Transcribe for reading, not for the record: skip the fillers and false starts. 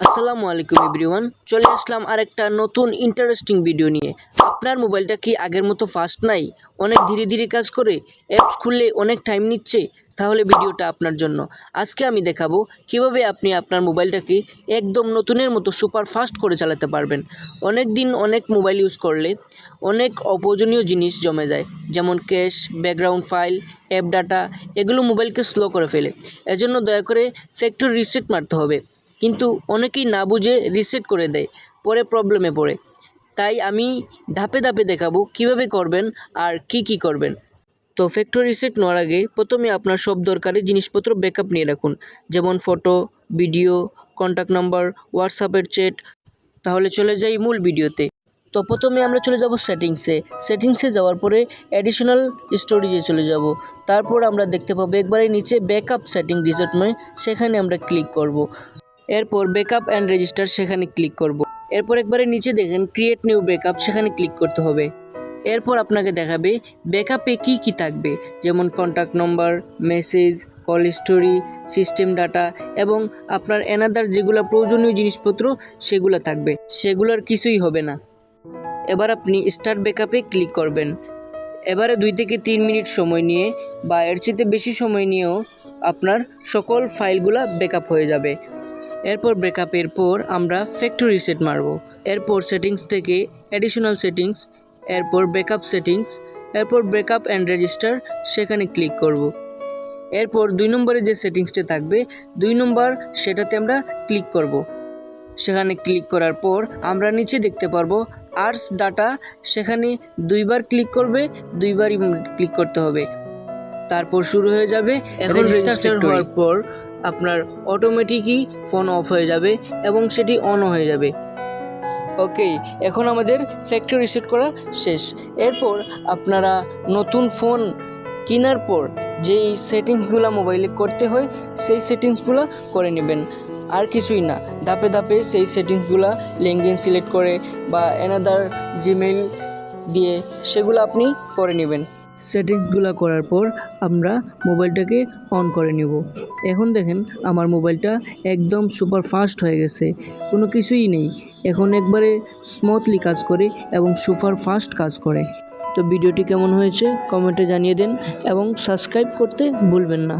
আসসালামু আলাইকুম এভরিওয়ান, চলে আসলাম আরেকটা নতুন ইন্টারেস্টিং ভিডিও নিয়ে। আপনার মোবাইলটা কি আগের মতো ফাস্ট নাই, অনেক ধীরে ধীরে কাজ করে, অ্যাপস খুললে অনেক টাইম নিচ্ছে? তাহলে ভিডিওটা আপনার জন্য। আজকে আমি দেখাবো কিভাবে আপনি আপনার মোবাইলটাকে একদম নতুনের মতো সুপার ফাস্ট করে চালাতে পারবেন। অনেক দিন অনেক মোবাইল ইউজ করলে অনেক অপ্রয়োজনীয় জিনিস জমে যায়, যেমন cash, background file, app data, এগুলো মোবাইলকে স্লো করে ফেলে। এজন্য দয়া করে ফ্যাক্টরি রিসেট মারতে হবে। কিন্তু অনেকেই না বুঝে রিসেট করে দেয়, পরে প্রবলেমে পড়ে। তাই আমি ধাপে ধাপে দেখাবো কিভাবে করবেন আর কি করবেন। তো ফ্যাক্টরি রিসেট নেওয়ার আগে প্রথমে আপনার সব দরকারি জিনিসপত্র ব্যাকআপ নিয়ে রাখুন, যেমন ফটো, ভিডিও, কন্ট্যাক্ট নাম্বার, হোয়াটসঅ্যাপের চ্যাট। তাহলে চলে যাই মূল ভিডিওতে। তো প্রথমে আমরা চলে যাব সেটিংসে যাওয়ার পরে অ্যাডিশনাল স্টোরেজে চলে যাব। তারপর আমরা দেখতে পাবো একবারে নিচে ব্যাকআপ সেটিং রিসেট নয়, সেখানে আমরা ক্লিক করব। এরপর ব্যাকআপ অ্যান্ড রেজিস্টার, সেখানে ক্লিক করব। এরপর একবারে নিচে দেখেন ক্রিয়েট নিউ ব্যাকআপ, সেখানে ক্লিক করতে হবে। এরপর আপনাকে দেখাবে ব্যাকআপে কি থাকবে, যেমন contact number, message, call history, system data এবং আপনার অ্যানাদার যেগুলো প্রয়োজনীয় জিনিসপত্র সেগুলো থাকবে, সেগুলোর কিছুই হবে না। এবার আপনি স্টার্ট ব্যাকআপে ক্লিক করবেন। এবারে 2 থেকে 3 মিনিট সময় নিয়ে বা এর চেয়ে বেশি সময় নিয়েও আপনার সকল ফাইলগুলো ব্যাকআপ হয়ে যাবে। এরপর ব্যাকআপের পর আমরা ফ্যাক্টরি রিসেট মারব। এরপর সেটিংস থেকে অ্যাডিশনাল সেটিংস, এরপর ব্যাকআপ সেটিংস, এরপর ব্যাকআপ অ্যান্ড রেজিস্টার, সেখানে ক্লিক করব। এরপর 2 নম্বরে যে সেটিংসটা থাকবে 2 নম্বর, সেটাতে আমরা ক্লিক করব। সেখানে ক্লিক করার পর আমরা নিচে দেখতে পারবো আর্স ডাটা, সেখানে 2 বার ক্লিক করবে, 2 বারই ক্লিক করতে হবে। তারপর শুরু হয়ে যাবে। এখন রেজিস্টার হওয়ার পর আপনার অটোমেটিকই ফোন অফ হয়ে যাবে এবং সেটি অনও হয়ে যাবে। ওকে, এখন আমাদের ফ্যাক্টরি রিসেট করা শেষ। এরপর আপনারা নতুন ফোন কেনার পর যেই সেটিংসগুলো মোবাইলে করতে হয় সেই সেটিংসগুলো করে নেবেন, আর কিছুই না। ধাপে ধাপে সেই সেটিংসগুলো লিঙ্কডিন সিলেক্ট করে বা অ্যানাদার জিমেইল দিয়ে সেগুলো আপনি করে নেবেন। সেটিংসগুলো করার পর আমরা মোবাইলটাকে অন করে নেব। এখন দেখেন আমার মোবাইলটা একদম সুপার ফাস্ট হয়ে গেছে, কোনো কিছুই নেই। এখন একবারে স্মুথলি কাজ করে এবং সুপার ফাস্ট কাজ করে। তো ভিডিওটি কেমন হয়েছে কমেন্টে জানিয়ে দেন এবং সাবস্ক্রাইব করতে ভুলবেন না।